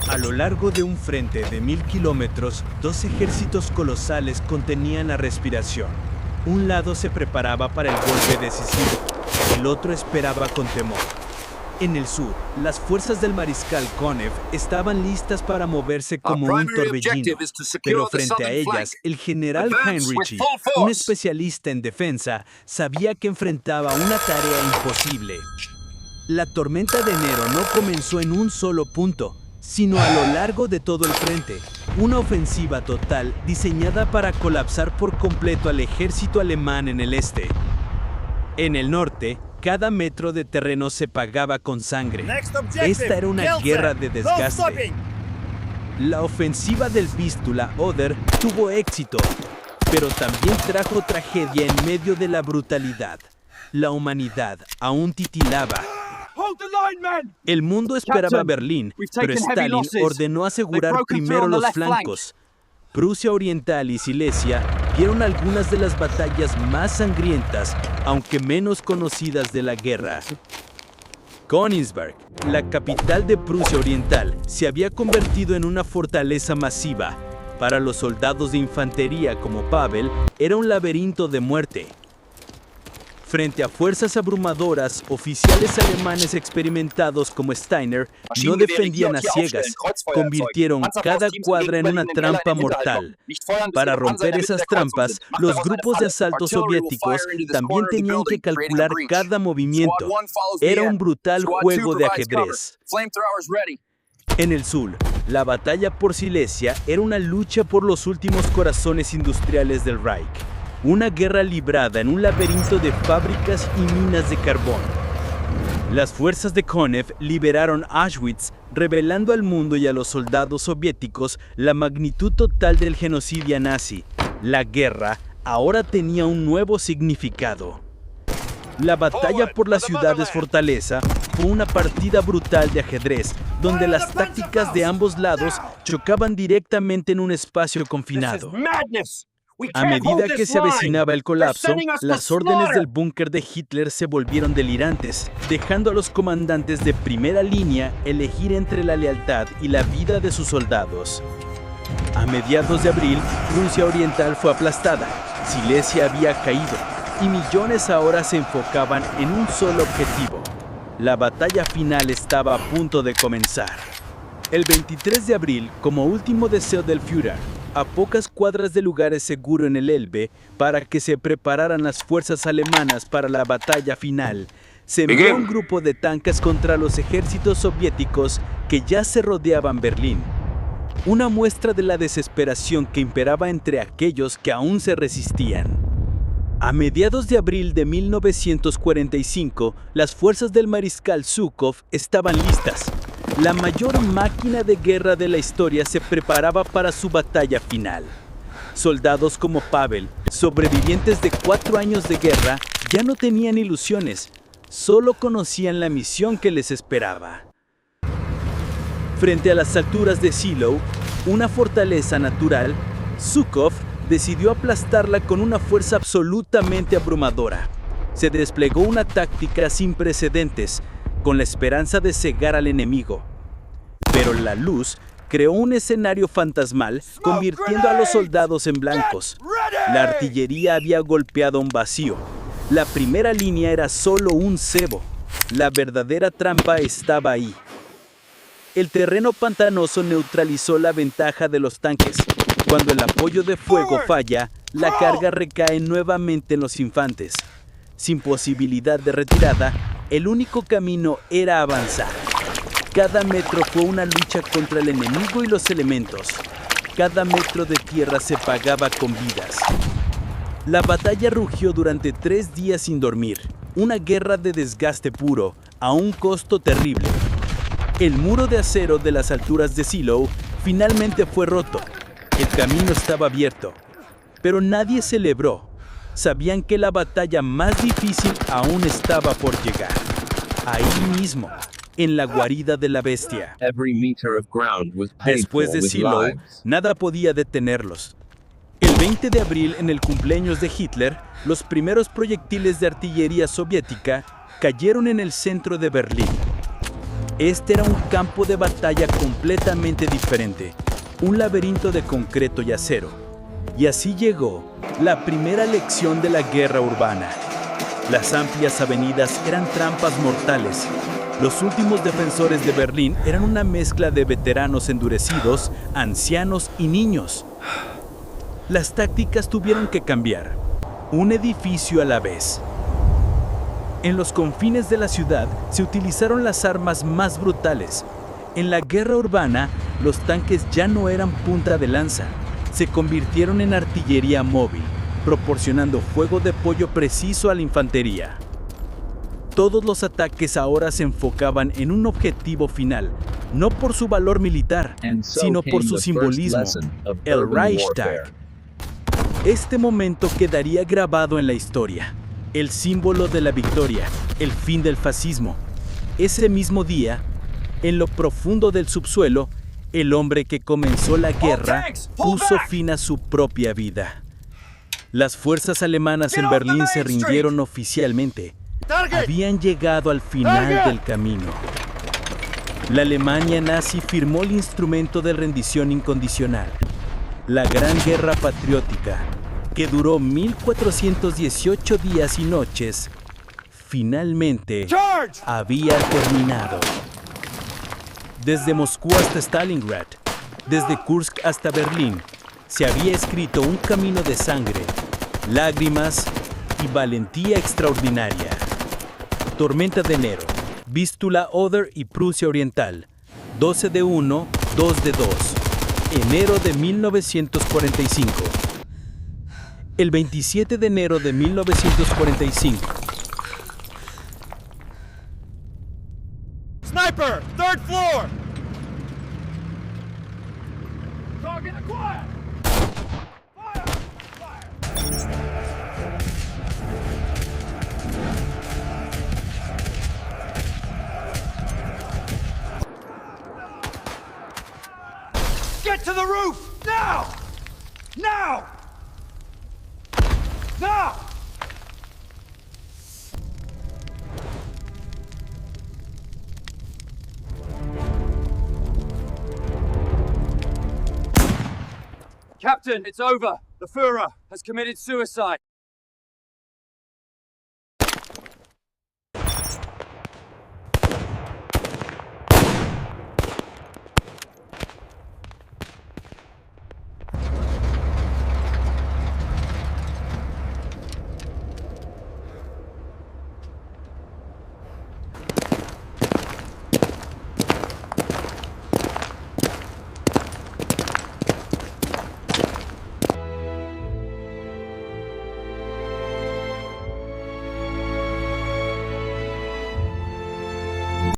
A lo largo de un frente de 1000 kilómetros, dos ejércitos colosales contenían la respiración. Un lado se preparaba para el golpe decisivo, el otro esperaba con temor. En el sur, las fuerzas del mariscal Konev estaban listas para moverse como un torbellino, pero frente a ellas, el general Heinrich, un especialista en defensa, sabía que enfrentaba una tarea imposible. La tormenta de enero no comenzó en un solo punto, sino a lo largo de todo el frente. Una ofensiva total diseñada para colapsar por completo al ejército alemán en el este. En el norte, cada metro de terreno se pagaba con sangre. Esta era una guerra de desgaste. La ofensiva del Vístula Oder tuvo éxito, pero también trajo tragedia en medio de la brutalidad. La humanidad aún titilaba. El mundo esperaba Berlín, pero Stalin ordenó asegurar primero los flancos. Prusia Oriental y Silesia vieron algunas de las batallas más sangrientas, aunque menos conocidas de la guerra. Königsberg, la capital de Prusia Oriental, se había convertido en una fortaleza masiva. Para los soldados de infantería como Pavel, era un laberinto de muerte. Frente a fuerzas abrumadoras, oficiales alemanes experimentados como Steiner no defendían a ciegas, convirtieron cada cuadra en una trampa mortal. Para romper esas trampas, los grupos de asalto soviéticos también tenían que calcular cada movimiento. Era un brutal juego de ajedrez. En el sur, la batalla por Silesia era una lucha por los últimos corazones industriales del Reich. Una guerra librada en un laberinto de fábricas y minas de carbón. Las fuerzas de Konev liberaron Auschwitz, revelando al mundo y a los soldados soviéticos la magnitud total del genocidio nazi. La guerra ahora tenía un nuevo significado. La batalla por las ciudades fortaleza fue una partida brutal de ajedrez, donde las tácticas de ambos lados chocaban directamente en un espacio confinado. A medida que se avecinaba el colapso, las órdenes del búnker de Hitler se volvieron delirantes, dejando a los comandantes de primera línea elegir entre la lealtad y la vida de sus soldados. A mediados de abril, Prusia Oriental fue aplastada, Silesia había caído, y millones ahora se enfocaban en un solo objetivo. La batalla final estaba a punto de comenzar. El 23 de abril, como último deseo del Führer, a pocas cuadras de lugares seguros en el Elbe, para que se prepararan las fuerzas alemanas para la batalla final, se envió un grupo de tanques contra los ejércitos soviéticos que ya se rodeaban Berlín. Una muestra de la desesperación que imperaba entre aquellos que aún se resistían. A mediados de abril de 1945, las fuerzas del mariscal Zhukov estaban listas. La mayor máquina de guerra de la historia se preparaba para su batalla final. Soldados como Pavel, sobrevivientes de 4 años de guerra, ya no tenían ilusiones, solo conocían la misión que les esperaba. Frente a las alturas de Zielou, una fortaleza natural, Zhukov decidió aplastarla con una fuerza absolutamente abrumadora. Se desplegó una táctica sin precedentes, con la esperanza de cegar al enemigo. Pero la luz creó un escenario fantasmal, convirtiendo a los soldados en blancos. La artillería había golpeado un vacío. La primera línea era solo un cebo. La verdadera trampa estaba ahí. El terreno pantanoso neutralizó la ventaja de los tanques. Cuando el apoyo de fuego falla, la carga recae nuevamente en los infantes. Sin posibilidad de retirada, el único camino era avanzar. Cada metro fue una lucha contra el enemigo y los elementos. Cada metro de tierra se pagaba con vidas. La batalla rugió durante 3 días sin dormir. Una guerra de desgaste puro, a un costo terrible. El muro de acero de las alturas de Zielou finalmente fue roto. El camino estaba abierto, pero nadie celebró. Sabían que la batalla más difícil aún estaba por llegar. Ahí mismo, en la guarida de la bestia. Después de Zielou, nada podía detenerlos. El 20 de abril, en el cumpleaños de Hitler, los primeros proyectiles de artillería soviética cayeron en el centro de Berlín. Este era un campo de batalla completamente diferente, un laberinto de concreto y acero. Y así llegó la primera lección de la guerra urbana. Las amplias avenidas eran trampas mortales. Los últimos defensores de Berlín eran una mezcla de veteranos endurecidos, ancianos y niños. Las tácticas tuvieron que cambiar, un edificio a la vez. En los confines de la ciudad se utilizaron las armas más brutales. En la guerra urbana, los tanques ya no eran punta de lanza, se convirtieron en artillería móvil, proporcionando fuego de pollo preciso a la infantería. Todos los ataques ahora se enfocaban en un objetivo final, no por su valor militar, sino por su simbolismo, el Reichstag. Este momento quedaría grabado en la historia, el símbolo de la victoria, el fin del fascismo. Ese mismo día, en lo profundo del subsuelo, el hombre que comenzó la guerra puso fin a su propia vida. Las fuerzas alemanas en Berlín se rindieron oficialmente. Habían llegado al final del camino. La Alemania nazi firmó el instrumento de rendición incondicional, la Gran Guerra Patriótica, que duró 1418 días y noches, finalmente había terminado. Desde Moscú hasta Stalingrad, desde Kursk hasta Berlín, se había escrito un camino de sangre, lágrimas y valentía extraordinaria. Tormenta de enero, Vístula, Oder y Prusia Oriental, 12 de 1, 2 de 2, enero de 1945. El 27 de enero de 1945. Sniper, third floor! Target acquired! Fire! Get to the roof! Now! Now! Now! Captain, it's over. The Führer has committed suicide.